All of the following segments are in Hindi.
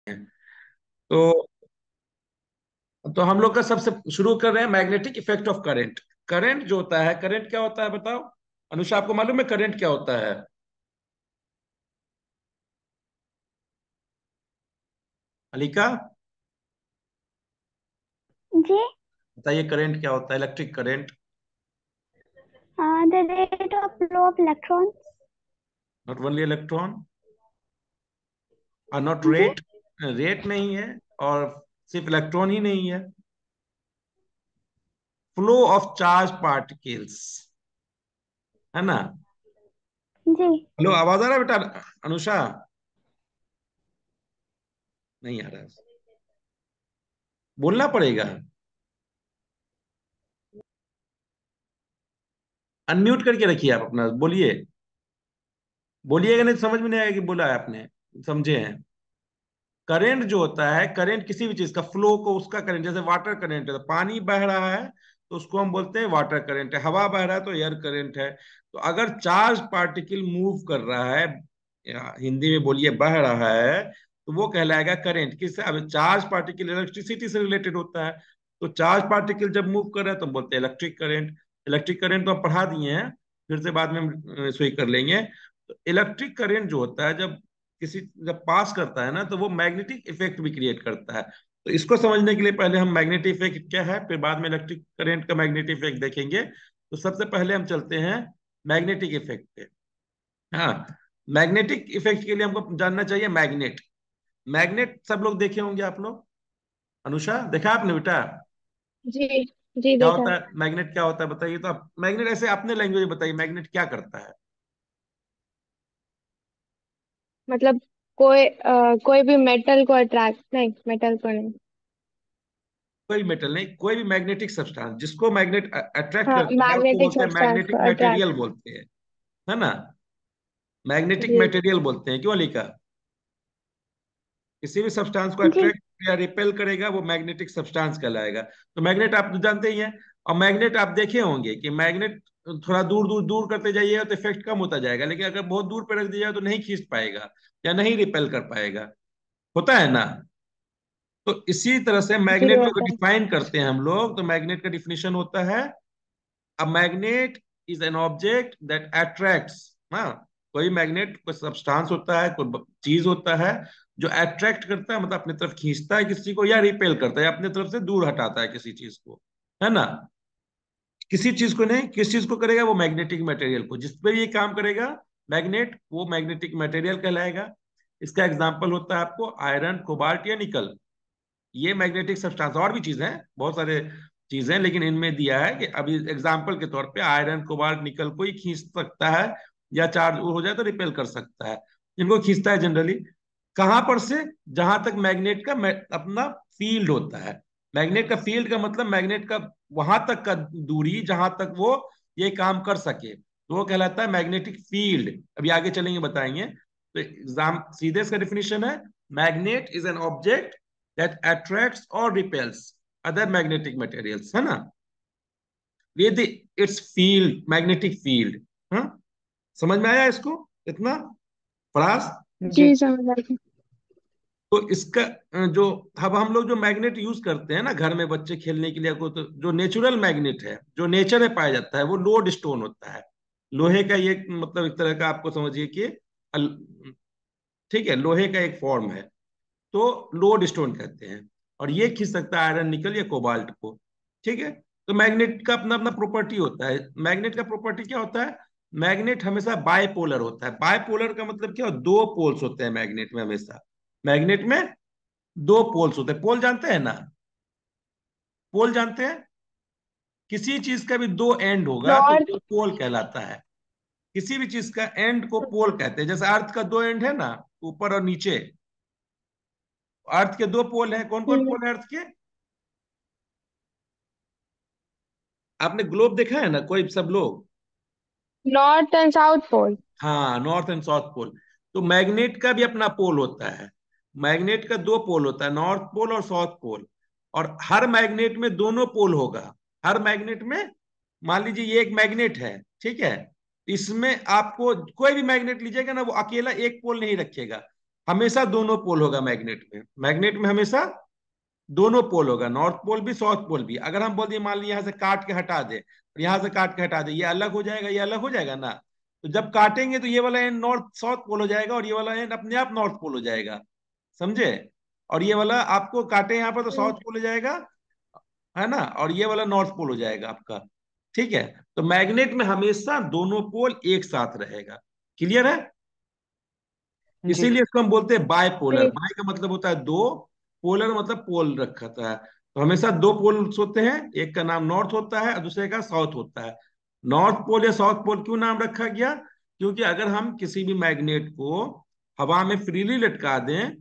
तो तो हम लोग का सबसे शुरू कर रहे हैं magnetic effect of current. Current जो होता है, करंट क्या होता है बताओ। अनुषा, आपको मालूम है करंट क्या होता है? अलिका, जी। बताइए करंट क्या होता है, electric current. The rate of flow of electrons. Not only electron और नॉट जी। रेट। रेट नहीं है, और सिर्फ इलेक्ट्रॉन ही नहीं है। फ्लो ऑफ चार्ज पार्टिकल्स, है ना। जी। हेलो, आवाज आ रहा है बेटा? अनुषा, नहीं आ रहा है, बोलना पड़ेगा। अनम्यूट करके रखिए, आप अपना बोलिए। बोलिएगा नहीं तो समझ में नहीं आएगा कि बोला है आपने। समझे हैं? करंट जो होता है, करंट किसी भी चीज का फ्लो को उसका करंट, जैसे वाटर करंट है, तो पानी बह रहा है तो उसको हम बोलते हैं वाटर करंट है। हवा बह रहा है तो एयर करंट है। तो अगर चार्ज पार्टिकल मूव कर रहा है, या हिंदी में बोलिए बह रहा है, तो वो कहलाएगा करंट। किससे? अब चार्ज पार्टिकल इलेक्ट्रिसिटी से रिलेटेड होता है। तो चार्ज पार्टिकल जब मूव कर रहा है तो हम बोलते हैं इलेक्ट्रिक करंट। इलेक्ट्रिक करंट तो हम पढ़ा दिए हैं, फिर से बाद में हम इसको ही कर लेंगे। तो इलेक्ट्रिक करंट जो होता है, जब पास करता है ना, तो वो मैग्नेटिक इफेक्ट भी क्रिएट करता है। तो इसको समझने के लिए पहले हम मैग्नेटिक इफेक्ट क्या है, फिर बाद में इलेक्ट्रिक करंट का मैग्नेटिक इफेक्ट देखेंगे। तो सबसे पहले हम चलते हैं मैग्नेटिक इफेक्ट पे। हाँ, मैग्नेटिक इफेक्ट के लिए हमको जानना चाहिए मैग्नेट। मैग्नेट सब लोग देखे होंगे आप लोग। अनुषा, देखा आपने बेटा? जी। जी क्या देखा। होता है मैग्नेट, क्या होता है बताइए तो आप। मैग्नेट ऐसे अपने लैंग्वेज में बताइए, मैग्नेट क्या करता है। मतलब कोई भी मेटल को अट्रैक्ट, नहीं मेटल को नहीं। कोई मेटल नहीं, कोई भी मैग्नेटिक सब्सटेंस जिसको मैग्नेट अट्रैक्ट हाँ, करता है उसको मैग्नेटिक बोलते हैं सब्सटेंस मैग्नेटिक को अट्रैक्ट। मटेरियल बोलते हैं, है ना। मैग्नेटिक जी। मटेरियल बोलते हैं, क्यों लिखा? किसी भी सब्सटेंस को जी। अट्रैक्ट या रिपेल करेगा वो मैग्नेटिक सब्सटेंस कहलाएगा। तो मैग्नेट आप तो जानते ही हैं। और मैग्नेट आप देखे होंगे कि मैग्नेट थोड़ा दूर दूर दूर करते जाइएगा तो इफेक्ट कम होता जाएगा, लेकिन अगर बहुत दूर पे रख दिया तो नहीं खींच पाएगा या नहीं रिपेल कर पाएगा। होता है ना। तो इसी तरह से जी मैग्नेट को होता है। डिफाइन करते हैं हम लोग। तो मैग्नेट का डिफिनेशन होता है, a magnet is an object that attracts. हाँ, कोई मैग्नेट कोई सब्सटेंस होता है, कोई चीज होता है जो अट्रैक्ट करता है, मतलब अपनी तरफ खींचता है किसी को, या रिपेल करता है या अपनी तरफ से दूर हटाता है किसी चीज को, है ना। किसी चीज को नहीं, किस चीज को करेगा? वो मैग्नेटिक मटेरियल को, जिस पे ये काम करेगा मैग्नेट, वो मैग्नेटिक मटेरियल कहलाएगा। इसका एग्जाम्पल होता है आपको आयरन, कोबाल्ट या निकल। ये मैग्नेटिक सब्सटेंस, और भी चीजें हैं, बहुत सारे चीजें, लेकिन इनमें दिया है कि अभी एग्जाम्पल के तौर पे आयरन, कोबाल्ट, निकल को ही खींच सकता है, या चार्ज हो जाए तो रिपेल कर सकता है। इनको खींचता है जनरली कहां पर से? जहां तक मैग्नेट का अपना फील्ड होता है। मैग्नेट का फील्ड का मतलब मैग्नेट का वहां तक का दूरी जहां तक वो ये काम कर सके, तो वो कहलाता है मैग्नेटिक फील्ड। अभी आगे चलेंगे बताएंगे। तो एग्जाम सीधे इसका डिफिनेशन है, magnet is an object that attracts or repels other magnetic materials, है ना, with its field, magnetic field। हाँ, समझ में आया इसको इतना फ्रास? जी समझ आ गई। तो इसका जो, अब हम लोग जो मैग्नेट यूज करते हैं ना घर में बच्चे खेलने के लिए को, तो जो नेचुरल मैग्नेट है, जो नेचर में पाया जाता है, वो लोड स्टोन होता है। लोहे का ये मतलब एक तरह का आपको समझिए कि ठीक है, लोहे का एक फॉर्म है। तो लोड स्टोन कहते हैं। और ये खींच सकता है आयरन, निकल या कोबाल्ट को। ठीक है। तो मैग्नेट का अपना अपना प्रॉपर्टी होता है। मैग्नेट का प्रॉपर्टी क्या होता है? मैग्नेट हमेशा बायपोलर होता है। बायपोलर का मतलब क्या? दो पोल्स होते हैं मैग्नेट में हमेशा। मैग्नेट में दो पोल्स होते हैं। पोल जानते हैं ना? पोल जानते हैं? किसी चीज का भी दो एंड होगा तो नॉर्थ। वो पोल कहलाता है। किसी भी चीज का एंड को पोल कहते हैं। जैसे अर्थ का दो एंड है ना, ऊपर और नीचे। अर्थ के दो पोल हैं, कौन कौन पोल है अर्थ के? आपने ग्लोब देखा है ना, कोई सब लोग? North and south pole. हाँ, नॉर्थ एंड साउथ पोल। तो मैग्नेट का भी अपना पोल होता है। मैग्नेट का दो पोल होता है, नॉर्थ पोल और साउथ पोल। और हर मैग्नेट में दोनों पोल होगा। हर मैग्नेट में, मान लीजिए ये एक मैग्नेट है, ठीक है। इसमें आपको कोई भी मैग्नेट लीजिएगा ना, वो अकेला एक पोल नहीं रखेगा। हमेशा दोनों पोल होगा मैग्नेट में। मैग्नेट में हमेशा दोनों पोल होगा, नॉर्थ पोल भी साउथ पोल भी। अगर हम बोल दिए मान लीजिए यहाँ से काट के हटा दे और यहाँ से काट के हटा दे, ये अलग हो जाएगा, ये अलग हो जाएगा ना। तो जब काटेंगे तो ये वाला एंड नॉर्थ साउथ पोल हो जाएगा और ये वाला एंड अपने आप नॉर्थ पोल हो जाएगा, समझे। और ये वाला आपको काटे यहाँ पर तो हम्म, साउथ पोल हो जाएगा, है ना, और ये वाला नॉर्थ पोल हो जाएगा आपका। ठीक है। तो मैग्नेट में हमेशा दोनों पोल एक साथ रहेगा। क्लियर है। जी। इसीलिए इसको हम बोलते हैं बायपोलर। जी बाय का मतलब होता है दो, पोलर मतलब पोल रखा था। तो हमेशा दो पोल्स होते हैं, एक का नाम नॉर्थ होता है और दूसरे का साउथ होता है। नॉर्थ पोल या साउथ पोल क्यों नाम रखा गया? क्योंकि अगर हम किसी भी मैग्नेट को हवा में फ्रीली लटका दें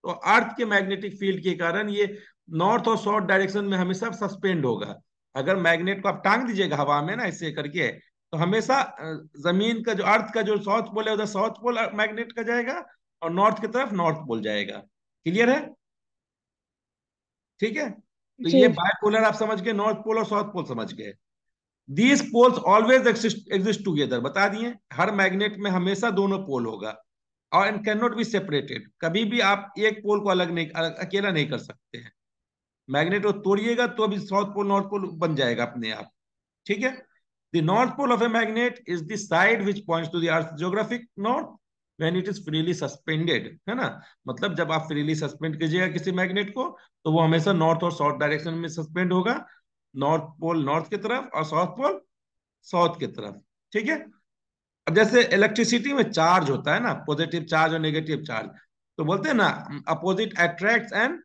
तो अर्थ के मैग्नेटिक फील्ड के कारण ये नॉर्थ और साउथ डायरेक्शन में हमेशा सस्पेंड होगा। अगर मैग्नेट को आप टांग दीजिएगा हवा में ना ऐसे करके, तो हमेशा जमीन का जो अर्थ का जो साउथ पोल है उधर साउथ पोल मैग्नेट का जाएगा और नॉर्थ की तरफ नॉर्थ पोल जाएगा। क्लियर है। ठीक है। तो जी ये बायपोलर आप समझ गए, नॉर्थ पोल और साउथ पोल समझ गए। These poles always exist together, बता दिए। हर मैग्नेट में हमेशा दोनों पोल होगा और and can not be separated. कभी भी आप एक पोल को अलग नहीं, अकेला नहीं कर सकते हैं। मैग्नेट को तोड़िएगा तो अभी साउथ पोल नॉर्थ पोल बन जाएगा अपने आप। ठीक है। The north pole of a magnet is the side which points to the earth geographic north when it is freely suspended, है ना। मतलब जब आप फ्रीली सस्पेंड कीजिएगा किसी मैग्नेट को तो वो हमेशा नॉर्थ और साउथ डायरेक्शन में सस्पेंड होगा। नॉर्थ पोल नॉर्थ की तरफ और साउथ पोल साउथ की तरफ। ठीक है। अब जैसे इलेक्ट्रिसिटी में चार्ज होता है ना, पॉजिटिव चार्ज और नेगेटिव चार्ज, तो बोलते हैं ना opposite attracts and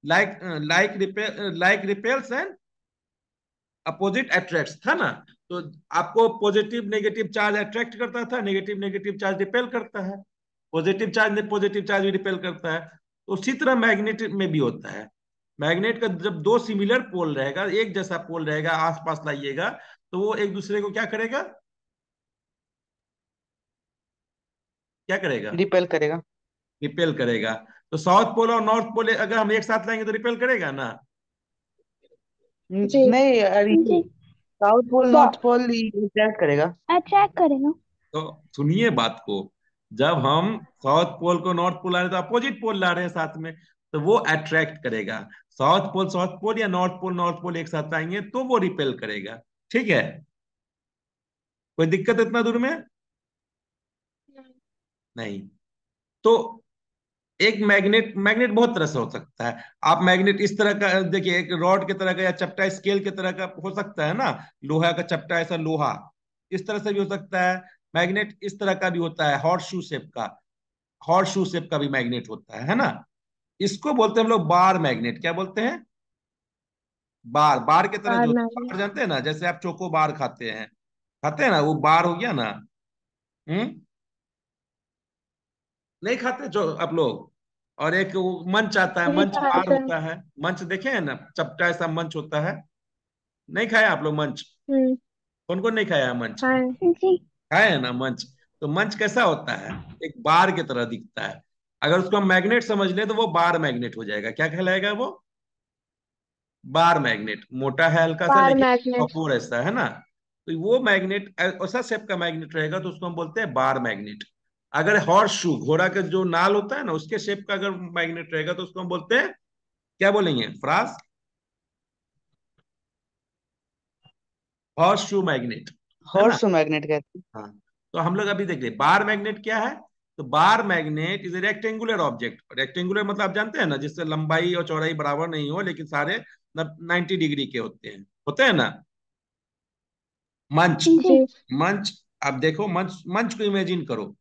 like like repels and opposite attracts था ना। तो आपको पॉजिटिव नेगेटिव चार्ज अट्रैक्ट करता था, नेगेटिव नेगेटिव चार्ज रिपेल करता है। पॉजिटिव चार्ज भी रिपेल करता है। तो उसी तरह मैग्नेट में भी होता है। मैग्नेट का जब दो सिमिलर पोल रहेगा, एक जैसा पोल रहेगा, आसपास लाइएगा, तो वो एक दूसरे को क्या करेगा, क्या करेगा, रिपेल करेगा। रिपेल करेगा। तो साउथ पोल और नॉर्थ पोल अगर हम एक साथ लाएंगे तो रिपेल करेगा ना। जी नहीं, अरे जी साउथ पोल तो नॉर्थ पोल रिपेल करेगा। अट्रैक्ट करेगा। तो सुनिए बात को, जब हम साउथ पोल को नॉर्थ पोल ला रहे हैं तो अपोजिट पोल ला रहे हैं साथ में, तो वो अट्रैक्ट करेगा। साउथ पोल या नॉर्थ पोल एक साथ आएंगे तो वो रिपेल करेगा। ठीक है। कोई दिक्कत इतना दूर में? नहीं। तो एक मैग्नेट बहुत तरह से हो सकता है। आप मैग्नेट इस तरह का देखिए, एक रॉड की तरह का या चपटा स्केल की तरह का हो सकता है ना, लोहा का चपटा ऐसा लोहा, इस तरह से भी हो सकता है। मैग्नेट इस तरह का भी होता है, हॉर्स शू शेप का भी मैग्नेट होता है ना। इसको बोलते हैं हम लोग बार मैग्नेट। क्या बोलते हैं? बार। बार की तरह जो बार होता है, मैग्नेट। बार जानते हैं ना, जैसे आप चोको बार खाते हैं ना, वो बार हो गया ना। हम्म। नहीं खाते जो आप लोग। और एक वो मंच आता है, जी मंच बार खाते हैं। होता है। मंच देखे हैं ना, चपटा ऐसा मंच होता है। नहीं खाया आप लोग मंच? हम्म। कौन कौन नहीं खाया है मंच? हाँ जी। खाए है ना मंच। तो मंच कैसा होता है? एक बार की तरह दिखता है। अगर उसको हम मैग्नेट समझ लें तो वो बार मैग्नेट हो जाएगा। क्या कहलाएगा वो? Bar magnet. मोटा है हल्का सा बार लेकिन मैग्नेट। कठोर ऐसा, है ना। तो वो मैग्नेट ऐसा शेप का मैग्नेट रहेगा तो उसको हम बोलते हैं बार मैग्नेट। अगर हॉर्स शू, घोड़ा का जो नाल होता है ना, उसके शेप का अगर मैग्नेट रहेगा तो उसको हम बोलते हैं, क्या बोलेंगे फ्रास? हॉर्स शू मैग्नेट, है ना। हॉर्स मैग्नेट कहते हाँ। तो हम लोग अभी देख ले बार मैग्नेट क्या है। तो bar magnet is A rectangular object. Rectangular मतलब आप जानते हैं ना, जिससे लंबाई और चौड़ाई बराबर नहीं हो लेकिन सारे 90 डिग्री के होते हैं ना। मंच। जी मंच। अब देखो मंच, मंच को इमेजिन करो।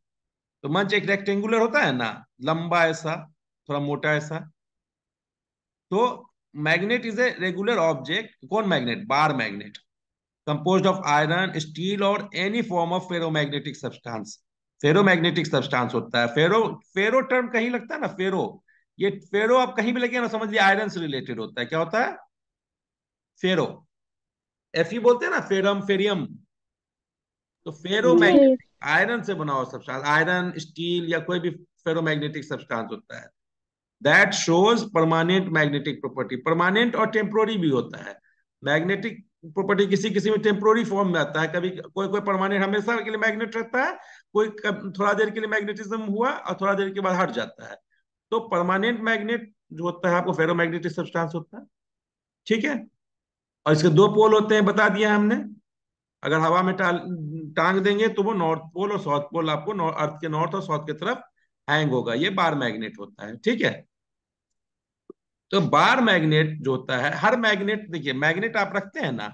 तो मंच एक रेक्टेंगुलर होता है ना, लंबा ऐसा, थोड़ा मोटा ऐसा। तो magnet is a regular object. कौन magnet? Bar magnet. Composed of iron, steel और any form of ferromagnetic substance. Ferromagnetic substance होता है। फेरो टर्म कहीं लगता है ना, फेरो। ये फेरो आप कहीं भी लगे ना, समझ लिया आयरन से रिलेटेड होता है। क्या होता है? फेरो। एफी बोलते हैं ना, फेरम फेरियम। तो हैं। जी। फेरोमैग्नेटिक आयरन से बना हुआ सब्सटेंस, आयरन स्टील या कोई भी फेरोमैग्नेटिक सब्सटेंस होता है। That shows permanent magnetic property. Permanent और टेम्पोररी भी होता है। मैग्नेटिक प्रॉपर्टी किसी किसी में टेम्पोररी फॉर्म में आता है, कभी कोई कोई परमानेंट हमेशा के लिए मैग्नेट रहता है, कोई थोड़ा देर के लिए मैग्नेटिज्म हुआ और थोड़ा देर के बाद हट जाता है। तो परमानेंट मैग्नेट जो होता है आपको फेरोमैग्नेटिक सब्सटेंस होता है, ठीक है। और इसके दो पोल होते हैं, बता दिया हमने। अगर हवा में टांग देंगे तो वो नॉर्थ पोल और साउथ पोल आपको अर्थ के नॉर्थ और साउथ की तरफ हैंग होगा, ये बार मैग्नेट होता है, ठीक है। तो बार मैग्नेट जो होता है, हर मैग्नेट, देखिए मैग्नेट आप रखते हैं ना,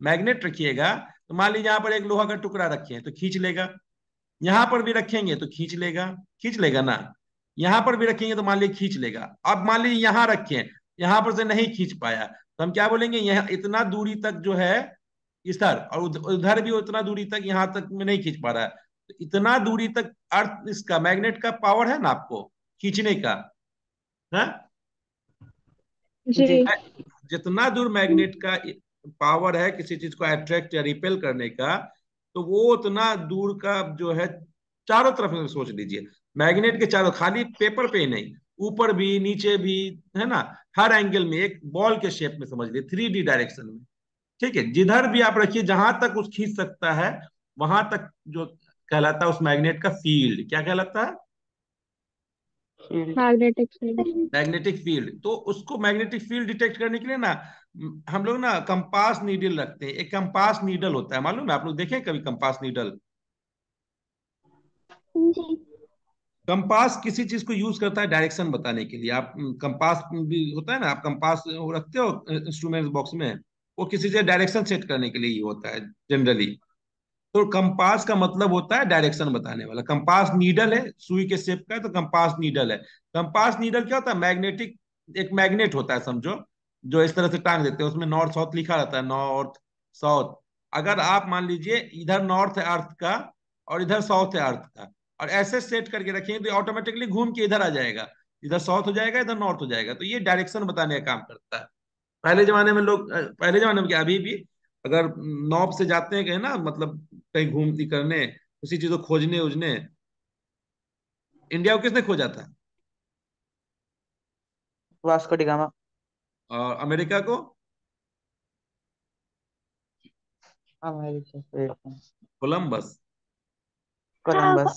मैग्नेट रखिएगा तो मान लीजिए यहाँ पर एक लोहा का टुकड़ा रखे हैं तो खींच लेगा, यहां पर भी रखेंगे तो खींच लेगा ना, यहां पर भी रखेंगे तो मान लीजिए खींच लेगा। अब मान लीजिए यहां रखें, यहां पर से नहीं खींच पाया तो हम क्या बोलेंगे, यहाँ इतना दूरी तक जो है इधर, और उधर भी उतना दूरी तक यहां तक में नहीं खींच पा रहा है, तो इतना दूरी तक अर्थ इसका मैग्नेट का पावर है ना आपको खींचने का, है। जी। जी। जितना दूर मैग्नेट का पावर है किसी चीज को अट्रैक्ट या रिपेल करने का, तो वो उतना दूर का जो है, चारों तरफ में सोच लीजिए, मैग्नेट के चारों, खाली पेपर पे ही नहीं, ऊपर भी नीचे भी, है ना, हर एंगल में, एक बॉल के शेप में समझ लीजिए, 3D डायरेक्शन में, ठीक है। जिधर भी आप रखिए, जहां तक उस खींच सकता है वहां तक जो कहलाता है उस मैग्नेट का फील्ड, क्या कहलाता है, मैग्नेटिक फील्ड। Magnetic field. तो उसको मैग्नेटिक फील्ड डिटेक्ट करने के लिए ना, हम लोग ना कंपास नीडल रखते हैं। एक कंपास नीडल होता है, मालूम है, आप लोग देखें कभी कंपास नीडल। जी। कंपास किसी चीज को यूज करता है डायरेक्शन बताने के लिए। आप कंपास भी होता है ना, आप कंपास वो रखते हो इंस्ट्रूमेंट बॉक्स में, वो किसी से डायरेक्शन सेट करने के लिए ही होता है जनरली। तो कंपास का मतलब होता है डायरेक्शन बताने वाला। कंपास नीडल है, सुई के शेप का है, तो कंपास नीडल है। कंपास नीडल क्या होता है, मैग्नेटिक, एक मैग्नेट होता है समझो, जो इस तरह से टांग देते हैं, उसमें नॉर्थ साउथ लिखा रहता है, नॉर्थ साउथ। अगर आप मान लीजिए इधर नॉर्थ है अर्थ का और इधर साउथ है अर्थ का, और ऐसे सेट करके रखेंगे तो ऑटोमेटिकली घूम के इधर आ जाएगा, इधर साउथ हो जाएगा इधर नॉर्थ हो जाएगा। तो ये डायरेक्शन बताने का काम करता है। पहले जमाने में लोग, पहले जमाने में क्या, अभी भी अगर नॉब से जाते हैं कहीं ना, मतलब कहीं घूमती करने, उसी चीज को खोजने उजने, इंडिया को किसने खोजा था, वास्को डी गामा। और अमेरिका को अमेरिका से Columbus, Columbus.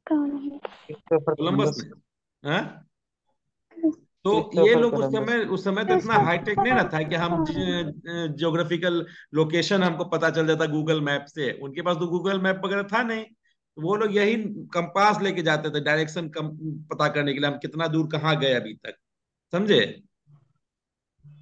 Christopher Columbus Columbus. ने, हाँ। तो ये क्रिस्टोफर लोग कोलंबस। उस समय तो इतना हाईटेक नहीं ना था कि हम ज्योग्राफिकल लोकेशन हमको पता चल जाता गूगल मैप से। उनके पास तो गूगल मैप वगैरह था नहीं, तो वो लोग यही कंपास लेके जाते थे डायरेक्शन पता करने के लिए, हम कितना दूर कहाँ गए अभी तक, समझे।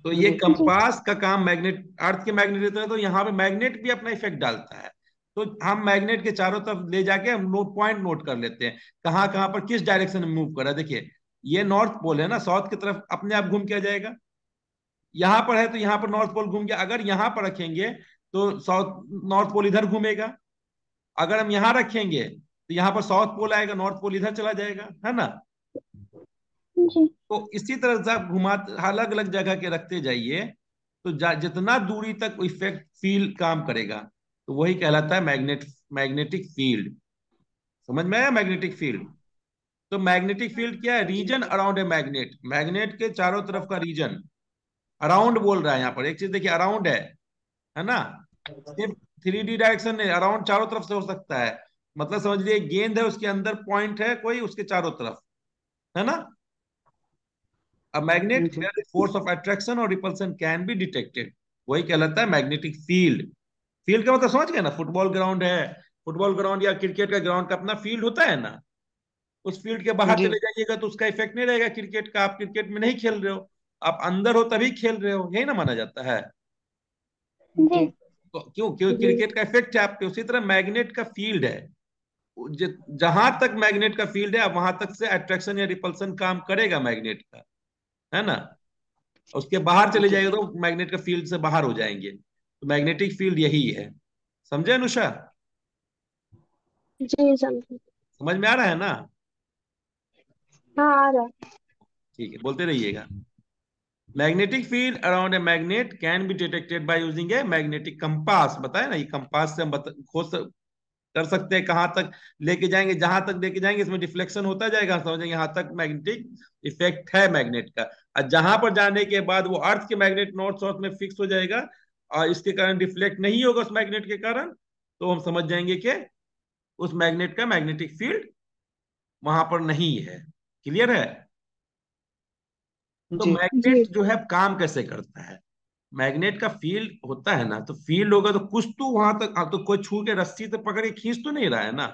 तो ये जी। कंपास का काम मैग्नेट, अर्थ के मैग्नेट रहता है, तो यहाँ पे मैग्नेट भी अपना इफेक्ट डालता है। तो हम मैग्नेट के चारों तरफ ले जाके हम पॉइंट नोट कर लेते हैं, कहाँ कहाँ पर किस डायरेक्शन में मूव कर रहा है। देखिए ये नॉर्थ पोल है ना, साउथ की तरफ अपने आप घूम के आ जाएगा। यहाँ पर है तो यहाँ पर नॉर्थ पोल घूम गया, अगर यहाँ पर रखेंगे तो साउथ नॉर्थ पोल इधर घूमेगा। अगर हम यहाँ रखेंगे तो यहाँ पर साउथ पोल आएगा, नॉर्थ पोल इधर चला जाएगा, है ना। जी। तो इसी तरह से आप घुमा, अलग अलग जगह के रखते जाइए, तो जितना दूरी तक इफेक्ट फील्ड काम करेगा, तो वही कहलाता है मैग्नेटिक फील्ड। समझ में आया मैग्नेटिक फील्ड। तो मैग्नेटिक फील्ड क्या है, region around a magnet, magnet के चारों तरफ का रीजन। अराउंड बोल रहा है यहाँ पर, एक चीज देखिए, अराउंड है ना, सिर्फ 3D डायरेक्शन नहीं, अराउंड चारों तरफ से हो सकता है। मतलब समझ लीजिए गेंद है, उसके अंदर पॉइंट है कोई, उसके चारों तरफ, है ना। A magnet ji. where the force of attraction or repulsion can be detected, वही कहलाता है मैग्नेटिक फील्ड। फील्ड का मतलब समझ गए ना, फुटबॉल ग्राउंड है, फुटबॉल ग्राउंड या क्रिकेट का ग्राउंड का अपना फील्ड होता है ना, उस फील्ड के बाहर जी। चले जाइएगा तो उसका इफेक्ट नहीं रहेगा क्रिकेट का, आप क्रिकेट में नहीं खेल रहे हो, आप अंदर हो तभी खेल रहे हो, यही ना माना जाता है। जी। जी। तो क्यों, क्यों क्रिकेट का इफेक्ट है आप पे, उसी तरह मैग्नेट का फील्ड है। जहां तक मैग्नेट का फील्ड है वहां तक से अट्रैक्शन या रिपल्सन काम करेगा मैग्नेट का, है ना। उसके बाहर चले जी। जाएगा तो मैग्नेट का फील्ड से बाहर हो जाएंगे। तो मैग्नेटिक फील्ड यही है, समझे अनुषा, जी समझ। समझ में आ रहा है ना। हाँ आ रहा है। ठीक है, बोलते रहिएगा। Magnetic field around a magnet can be detected by using a magnetic compass, बताया ना, ये कंपास से हम कर सकते हैं कहाँ तक लेके जाएंगे, जहां तक लेके जाएंगे इसमें डिफ्लेक्शन होता जाएगा, समझेंगे यहाँ तक मैग्नेटिक इफेक्ट है मैग्नेट का। और जहां पर जाने के बाद वो अर्थ के मैग्नेट नॉर्थ साउथ में फिक्स हो जाएगा, और इसके कारण रिफ्लेक्ट नहीं होगा उस मैग्नेट के कारण, तो हम समझ जाएंगे कि उस मैग्नेट का मैग्नेटिक फील्ड वहां पर नहीं है। क्लियर है? तो जी जी। मैग्नेट जो है काम कैसे करता है? मैग्नेट का फील्ड होता है ना, तो फील्ड होगा तो कुछ तो वहां तक, तो कोई छू के रस्सी से पकड़ के खींच तो नहीं रहा है ना।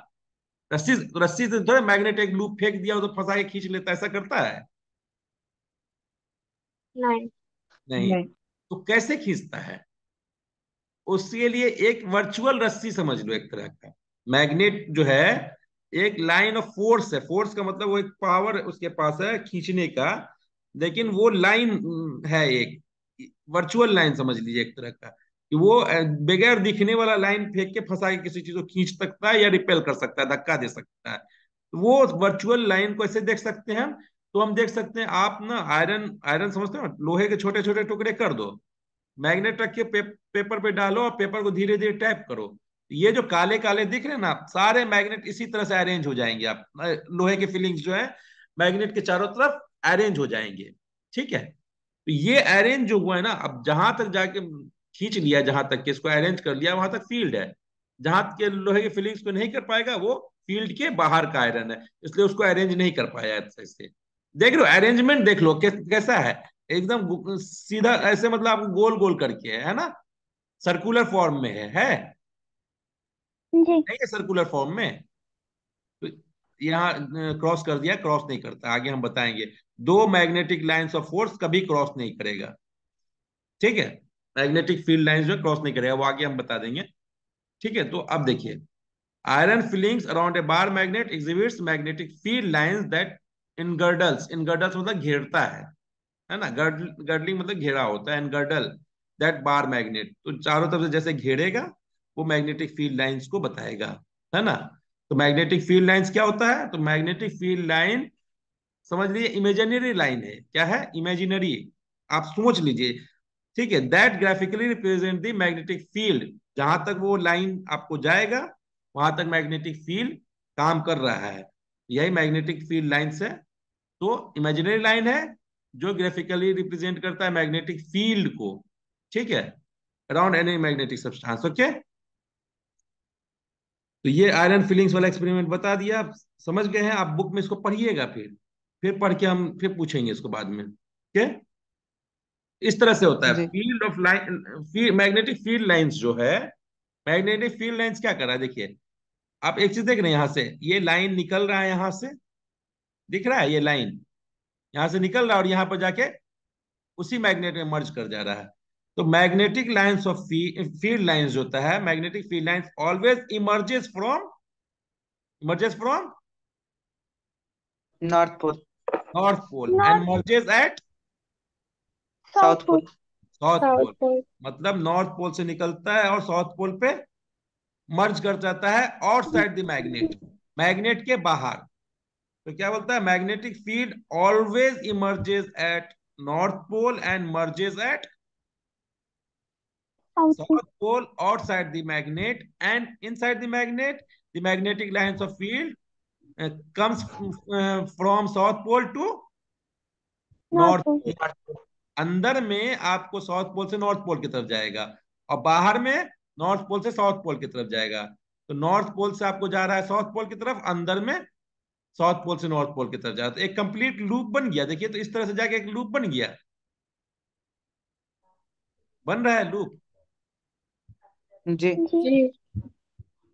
रस्सी रस्सी से थोड़ा मैग्नेट एक लूप फेंक दिया हो तो फंसा के खींच लेता है, ऐसा करता है? नहीं। नहीं। नहीं। तो कैसे खींचता है? उसके लिए एक वर्चुअल रस्सी समझ लो, एक तरह का मैग्नेट जो है, एक लाइन ऑफ फोर्स है। फोर्स का मतलब वो एक पावर उसके पास है खींचने का, लेकिन वो लाइन है एक वर्चुअल लाइन समझ लीजिए एक तरह का, कि वो बगैर दिखने वाला लाइन फेंक के फंसा के किसी चीज को खींच सकता है या रिपेल कर सकता है, धक्का दे सकता है। तो वो वर्चुअल लाइन को ऐसे देख सकते हैं हम। तो हम देख सकते हैं, आप ना आयरन आयरन समझते हो ना, लोहे के छोटे छोटे टुकड़े कर दो, मैग्नेट रख के पेपर पे डालो और पेपर को धीरे धीरे टैप करो, ये जो काले काले दिख रहे हैं ना, सारे मैग्नेट इसी तरह से अरेंज हो जाएंगे। आप लोहे के फीलिंग्स जो है मैग्नेट के चारों तरफ अरेंज हो जाएंगे। ठीक है? तो ये अरेंज जो हुआ है ना, अब जहां तक जाके खींच लिया, जहां तक के इसको अरेंज कर लिया, वहां तक फील्ड है। जहां के लोहे के फीलिंग्स को नहीं कर पाएगा, वो फील्ड के बाहर का आयरन है, इसलिए उसको अरेंज नहीं कर पाया ऐसे। देख लो अरेंजमेंट, देख लो कैसा है, एकदम सीधा ऐसे, मतलब आपको गोल गोल करके है ना, सर्कुलर फॉर्म में है जी। नहीं है सर्कुलर फॉर्म में। तो यहाँ क्रॉस कर दिया, क्रॉस नहीं करता, आगे हम बताएंगे। दो मैग्नेटिक लाइंस ऑफ फोर्स कभी क्रॉस नहीं करेगा। ठीक है? मैग्नेटिक फील्ड लाइंस जो क्रॉस नहीं करेगा, वो आगे हम बता देंगे। ठीक है? तो अब देखिए, iron filings around a bar magnet exhibits magnetic field lines that engirdles, engirdles मतलब घेरता है ना, गर्डलिंग मतलब घेरा होता है, and girdle that bar magnet, तो चारों तरफ से जैसे घेरेगा, वो मैग्नेटिक फील्ड लाइंस को बताएगा, है ना। तो मैग्नेटिक फील्ड लाइंस क्या होता है? तो मैग्नेटिक फील्ड लाइन समझ लीजिए इमेजिनरी लाइन है। क्या है? इमेजिनरी। आप सोच लीजिए। ठीक है? That graphically represent the magnetic field, जहां तक वो लाइन आपको जाएगा, वहां तक मैग्नेटिक फील्ड काम कर रहा है। यही मैग्नेटिक फील्ड लाइंस है। तो इमेजिनरी लाइन है जो ग्राफिकली रिप्रेजेंट करता है मैग्नेटिक फील्ड को। ठीक है? Around any magnetic substance. Okay? तो ये आयरन फिलिंग्स वाला एक्सपेरिमेंट बता दिया, आप समझ गए हैं। आप बुक में इसको पढ़िएगा, फिर पढ़ के हम फिर पूछेंगे इसको बाद में। ओके? इस तरह से होता है जी field of line, magnetic field lines जो है। मैग्नेटिक फील्ड लाइंस क्या कर रहा है, देखिए। आप एक चीज देख रहे हैं, यहां से ये लाइन निकल रहा है, यहां से दिख रहा है, ये लाइन यहां से निकल रहा है और यहां पर जाके उसी मैग्नेट में मर्ज कर जा रहा है। तो magnetic lines of field lines जो होता है, magnetic field lines always emerges from north pole. North pole and north. Merges at south south pole. Pole. South south pole. Pole. मतलब नॉर्थ पोल से निकलता है और साउथ पोल पे मर्ज कर जाता है आउटसाइड द मैग्नेट, मैग्नेट के बाहर। तो क्या बोलता है? Magnetic field always emerges at north pole and merges at south pole. south pole outside the magnet, and inside the magnet the magnetic lines of field comes from south pole to north north pole. pole। अंदर में आपको साउथ पोल से नॉर्थ पोल की तरफ जाएगा, और बाहर में नॉर्थ पोल से साउथ पोल की तरफ जाएगा। तो नॉर्थ पोल से आपको जा रहा है साउथ पोल की तरफ, अंदर में साउथ पोल से नॉर्थ पोल की तरफ जा रहा है। तो एक कंप्लीट लूप बन गया। देखिए, तो इस तरह से जाके एक लूप बन गया, बन रहा है लूप। जी जी।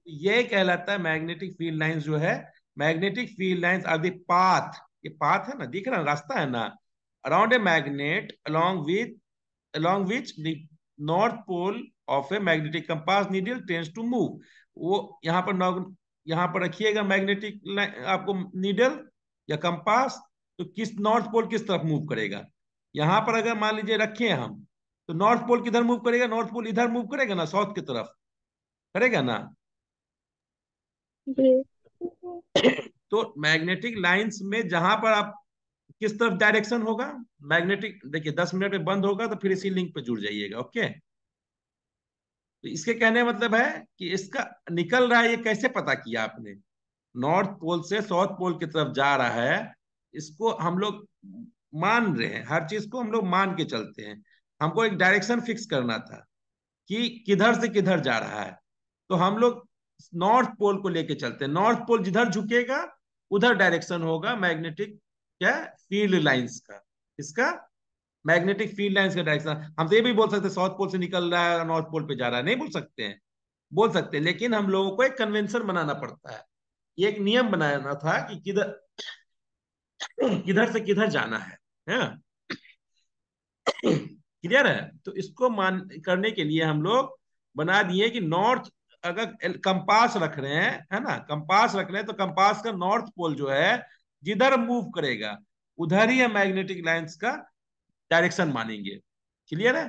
ये कहलाता है मैग्नेटिक फील्ड लाइंस जो है। Magnetic field lines are the path, ये पाथ है ना, दिख रहा है रास्ता है ना, around a magnet along which the north pole of a magnetic compass needle tends to move। वो यहाँ पर रखिएगा मैग्नेटिक आपको नीडल या कंपास, तो किस नॉर्थ पोल किस तरफ मूव करेगा। यहाँ पर अगर मान लीजिए रखे हम, तो नॉर्थ पोल किधर मूव करेगा? नॉर्थ पोल इधर मूव करेगा ना, साउथ की तरफ करेगा ना। जी। तो मैग्नेटिक लाइंस में जहां पर आप किस तरफ डायरेक्शन होगा मैग्नेटिक, देखिए 10 मिनट में बंद होगा, तो फिर इसी लिंक पे जुड़ जाइएगा। ओके? तो इसके कहने का मतलब है कि इसका निकल रहा है, ये कैसे पता किया आपने? नॉर्थ पोल से साउथ पोल की तरफ जा रहा है, इसको हम लोग मान रहे हैं, हर चीज को हम लोग मान के चलते हैं। हमको एक डायरेक्शन फिक्स करना था। कि किधर से किधर जा रहा है। तो हम लोग नॉर्थ पोल को लेके चलते हैं। नॉर्थ पोल जिधर झुकेगा उधर डायरेक्शन होगा मैग्नेटिक क्या फील्ड लाइंस का। इसका मैग्नेटिक फील्ड लाइंस का डायरेक्शन। हम तो ये भी बोल सकते हैं साउथ पोल से निकल रहा है नॉर्थ पोल पे जा रहा है, नहीं बोल सकते हैं? बोल सकते हैं, लेकिन हम लोगों को एक कन्वेंशन बनाना पड़ता है। ये एक नियम बनाना था कि किधर किधर से किधर जाना है। क्लियर है? तो इसको मान करने के लिए हम लोग बना दिए कि नॉर्थ, अगर कंपास रख रहे हैं, है ना, कंपास रख रहे हैं, तो कंपास का नॉर्थ पोल जो है जिधर मूव करेगा उधर ही हम मैग्नेटिक लाइंस का डायरेक्शन मानेंगे। क्लियर है?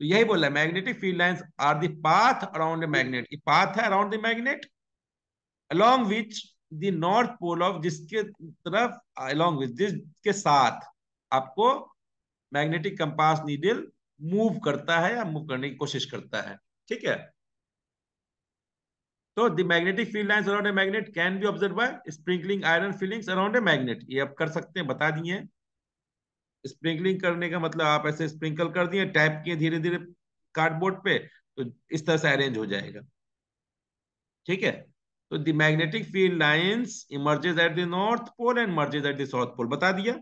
तो यही बोल रहा है magnetic field lines are the path around a magnet. Path है around the magnet along which the north pole of, जिसके तरफ along with, जिसके साथ आपको मैग्नेटिक कंपास नीडल मूव करता है या मूव करने की कोशिश करता है। ठीक है? तो the magnetic field lines around a magnet can be observe by sprinkling iron filings around a magnet. ये अब कर सकते हैं, बता दिए। स्प्रिंकलिंग करने का मतलब आप ऐसे स्प्रिंकल कर दिए, टैप किए धीरे धीरे कार्डबोर्ड पे, तो इस तरह से अरेंज हो जाएगा। ठीक है? तो the magnetic field lines emerges at the north pole and merges at the south pole, बता दिया।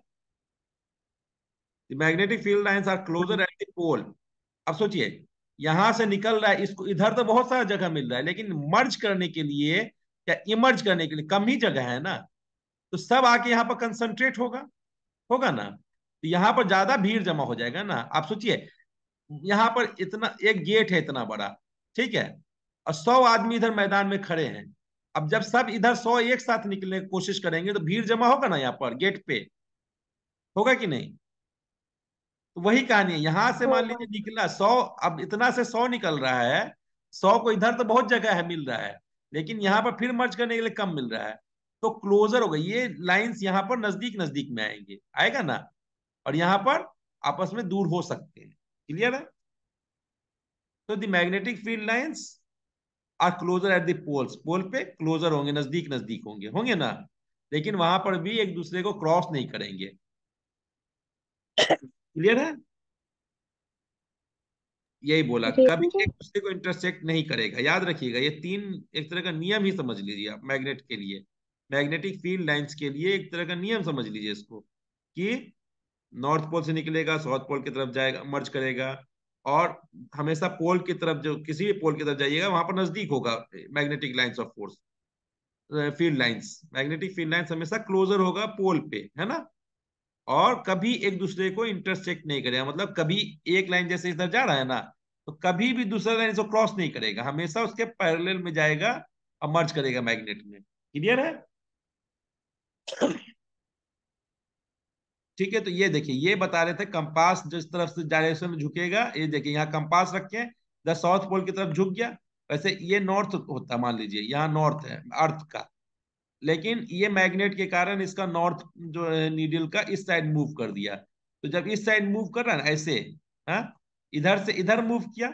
The magnetic field lines are closer at the pole. अब सोचिए, यहां से निकल रहा है, इसको इधर तो बहुत सारा जगह मिल रहा है, लेकिन मर्ज करने के लिए या इमर्ज करने के लिए कम ही जगह है ना। तो सब आके यहाँ पर कंसंट्रेट होगा, होगा ना। तो यहाँ पर ज्यादा भीड़ जमा हो जाएगा ना। आप सोचिए, यहाँ पर इतना एक गेट है इतना बड़ा, ठीक है, और 100 आदमी इधर मैदान में खड़े हैं। अब जब सब इधर 100 एक साथ निकलने की कोशिश करेंगे तो भीड़ जमा होगा ना यहाँ पर गेट पे, होगा कि नहीं? तो वही कहानी है, यहां से मान होगा। लीजिए निकला 100, अब इतना से 100 निकल रहा है, 100 को इधर तो बहुत जगह है मिल रहा है, लेकिन यहाँ पर फिर मर्ज करने के लिए कम मिल रहा है। तो क्लोजर होगा, ये लाइंस यहाँ पर नजदीक नजदीक में आएंगे, आएगा ना, और यहाँ पर आपस में दूर हो सकते हैं। क्लियर है? तो the magnetic field lines are closer at the poles. Pole पे क्लोजर होंगे, नजदीक नजदीक होंगे, होंगे ना, लेकिन वहां पर भी एक दूसरे को क्रॉस नहीं करेंगे। क्लियर है? यही बोला, जी कभी जी। एक दूसरे को इंटरसेक्ट नहीं करेगा। याद रखिएगा, ये तीन एक तरह का नियम ही समझ लीजिए आप मैग्नेट के लिए, मैग्नेटिक फील्ड लाइंस के लिए एक तरह का नियम समझ लीजिए इसको, कि नॉर्थ पोल से निकलेगा साउथ पोल की तरफ जाएगा, मर्ज करेगा, और हमेशा पोल की तरफ, जो किसी भी पोल की तरफ जाइएगा वहां पर नजदीक होगा magnetic lines of force, field lines, magnetic field lines हमेशा क्लोजर होगा पोल पे, है ना। और कभी एक दूसरे को इंटरसेक्ट नहीं करेगा, मतलब कभी एक लाइन जैसे इधर जा रहा है ना, तो कभी भी दूसरा लाइन इसको क्रॉस नहीं करेगा, हमेशा उसके पैरेलल में जाएगा और मर्ज करेगा मैग्नेट में। क्लियर है? ठीक है, तो ये देखिए, ये बता रहे थे कंपास जिस तरफ से डायरेक्शन में झुकेगा, ये देखिए यहाँ कंपास रखे, द साउथ पोल की तरफ झुक गया। वैसे ये नॉर्थ होता, मान लीजिए यहाँ नॉर्थ है अर्थ का, लेकिन ये मैग्नेट के कारण इसका नॉर्थ जो है नीडल का इस साइड मूव कर दिया। तो जब इस साइड मूव कर रहा है ना ऐसे, हाँ, इधर से इधर मूव किया,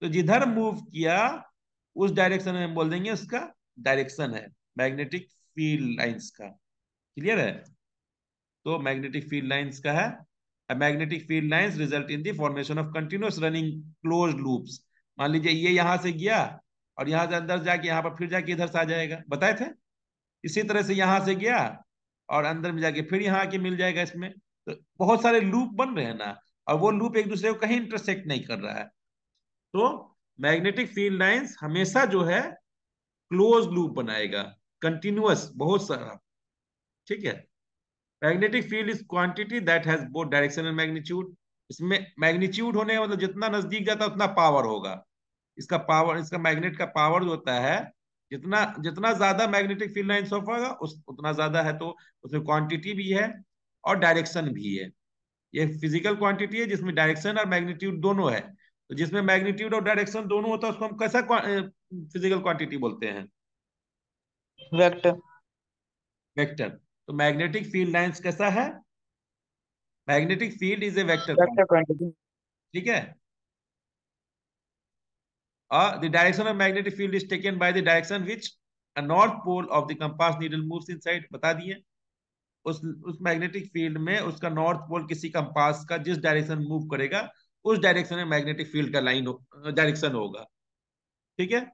तो जिधर मूव किया उस डायरेक्शन में हम बोल देंगे उसका डायरेक्शन है मैग्नेटिक फील्ड लाइंस का। क्लियर है? तो मैग्नेटिक फील्ड लाइंस का है, magnetic field lines result in the formation of continuous running closed loops. मान लीजिए ये यहां से गया और यहां से अंदर जाके यहाँ पर फिर जाके इधर से आ जाएगा, बताए थे। इसी तरह से यहां से गया और अंदर में जाके फिर यहाँ आके मिल जाएगा इसमें। तो बहुत सारे लूप बन रहे हैं ना, और वो लूप एक दूसरे को कहीं इंटरसेक्ट नहीं कर रहा है। तो मैग्नेटिक फील्ड लाइंस हमेशा जो है क्लोज लूप बनाएगा, कंटिन्यूअस, बहुत सारा। ठीक है? Magnetic field is quantity that has both direction and magnitude. इसमें मैग्नीट्यूड होने का मतलब जितना नजदीक जाता है उतना पावर होगा। इसका पावर, इसका मैग्नेट का पावर जो होता है, जितना जितना ज्यादा मैग्नेटिक फील्ड लाइंस ऑफ होगा उस उतना ज्यादा है। तो उसमें क्वांटिटी भी है और डायरेक्शन भी है। ये फिजिकल क्वांटिटी है जिसमें डायरेक्शन और मैग्नीट्यूड दोनों है। तो जिसमें मैग्नीट्यूड और डायरेक्शन दोनों होता है उसको हम कैसा फिजिकल क्वांटिटी बोलते हैं? वेक्टर। वेक्टर। तो मैग्नेटिक फील्ड लाइंस कैसा है? Magnetic field is a vector vector quantity. Quantity. ठीक है? The direction of magnetic field is taken by the direction which a north pole of the compass needle moves inside। बता दिए, उस मैग्नेटिक फील्ड में उसका नॉर्थ पोल किसी कंपास का जिस डायरेक्शन मूव करेगा उस डायरेक्शन में मैग्नेटिक फील्ड का लाइन डायरेक्शन होगा। ठीक है।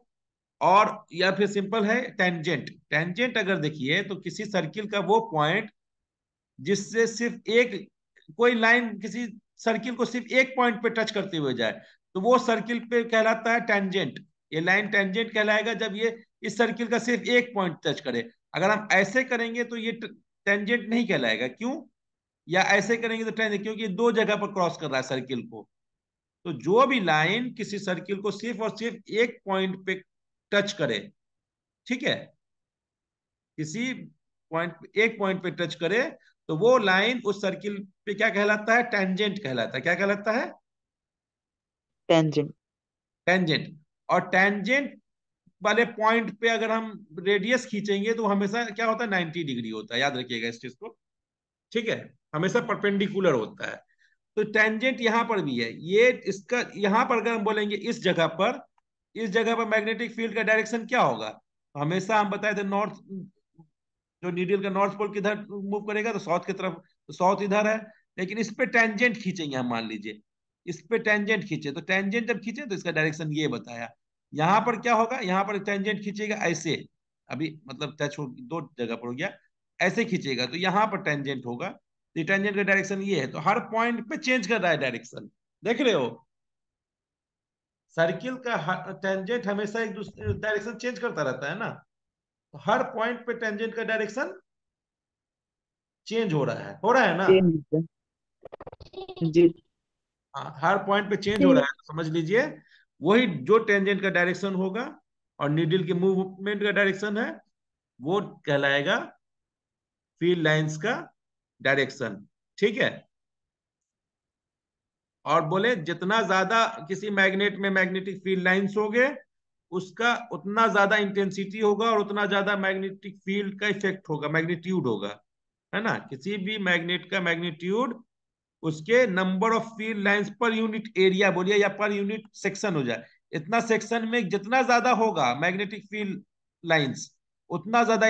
और या फिर सिंपल है टेंजेंट। टेंजेंट अगर देखिए तो किसी सर्किल का वो पॉइंट जिससे सिर्फ एक कोई लाइन किसी सर्किल को सिर्फ एक पॉइंट पे टच करते हुए जाए, तो वो सर्किल पे कहलाता है टेंजेंट। ये लाइन टेंजेंट कहलाएगा जब ये इस सर्किल का सिर्फ एक पॉइंट टच करे। अगर हम ऐसे करेंगे तो ये टेंजेंट नहीं कहलाएगा। क्यों? या ऐसे करेंगे तो टेंजेंट, क्योंकि दो जगह पर क्रॉस कर रहा है सर्किल को। तो जो भी लाइन किसी सर्किल को सिर्फ और सिर्फ एक पॉइंट पे टच करे, ठीक है, किसी पॉइंट एक पॉइंट पे टच करे, तो वो लाइन उस सर्किल पे क्या कहलाता है? टेंजेंट कहलाता है। क्या कहलाता है? टेंजेंट। टेंजेंट। और टेंजेंट वाले पॉइंट पे अगर हम रेडियस खींचेंगे तो हमेशा क्या होता है? 90 डिग्री होता है। याद रखिएगा इस चीज को। ठीक है। हमेशा परपेंडिकुलर होता है। तो टेंजेंट यहां पर भी है। ये इसका यहां पर अगर हम बोलेंगे इस जगह पर मैग्नेटिक फील्ड का डायरेक्शन क्या होगा? हमेशा हम बताए थे नॉर्थ, जो नीडल का नॉर्थ पोल किधर मूव करेगा, तो साउथ की तरफ। तो साउथ इधर है। लेकिन इस पे टेंजेंट खींचेंगे हम, मान लीजिए इस पे टेंजेंट खींचे, तो टेंजेंट जब खींचे तो इसका डायरेक्शन ये बताया। यहां पर क्या होगा? यहां पर टेंजेंट खींचेगा ऐसे। अभी मतलब टच हो दो जगह पर हो गया। ऐसे खींचेगा तो यहां पर टेंजेंट होगा। तो टेंजेंट का डायरेक्शन ये है। तो हर पॉइंट पे चेंज कर रहा है डायरेक्शन। देख रहे हो? सर्किल का टेंजेंट हमेशा एक दूसरे डायरेक्शन चेंज करता रहता है ना। तो हर पॉइंट पे टेंजेंट का डायरेक्शन चेंज हो रहा है ना। चेंज। जी। हाँ, हर पॉइंट पे चेंज हो रहा जी। है, तो समझ लीजिए वही जो टेंजेंट का डायरेक्शन होगा और नीडल के मूवमेंट का डायरेक्शन है, वो कहलाएगा फील्ड लाइंस का डायरेक्शन। ठीक है। और बोले जितना ज्यादा किसी मैग्नेट में मैग्नेटिक फील्ड लाइंस होंगे, उसका उतना ज्यादा इंटेंसिटी होगा और उतना ज्यादा मैग्नेटिक फील्ड का इफेक्ट होगा, मैग्नीट्यूड होगा। है ना? किसी भी मैग्नेट का मैग्नीट्यूड उसके number of field lines per unit area बोलिए या पर यूनिट सेक्शन हो जाए, इतना सेक्शन में जितना ज्यादा होगा मैग्नेटिक फील्ड लाइंस, उतना ज्यादा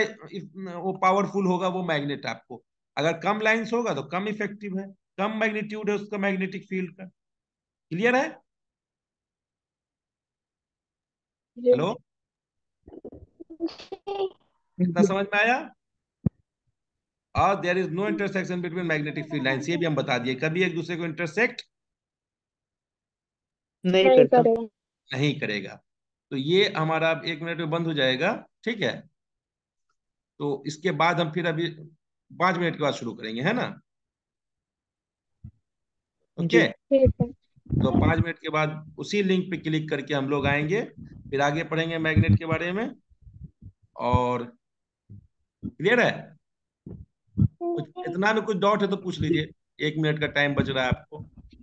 वो पावरफुल होगा वो मैग्नेट आपको। अगर कम लाइंस होगा तो कम इफेक्टिव है, कम मैग्नीट्यूड है उसका मैग्नेटिक फील्ड का। क्लियर है? जी। हेलो? कितना समझ में आया? और there is no intersection between magnetic field lines, ये भी हम बता दिए। कभी एक दूसरे को इंटरसेक्ट नहीं नहीं करता। करेगा। नहीं करेगा। तो ये हमारा अब 1 मिनट में बंद हो जाएगा। ठीक है। तो इसके बाद हम फिर अभी 5 मिनट के बाद शुरू करेंगे, है ना? ओके। जी। ठीक है। तो 5 मिनट के बाद उसी लिंक पे क्लिक करके हम लोग आएंगे, फिर आगे पढ़ेंगे मैग्नेट के बारे में। और क्लियर है? कुछ इतना में कुछ डाउट है तो पूछ लीजिए। 1 मिनट का टाइम बच रहा है आपको।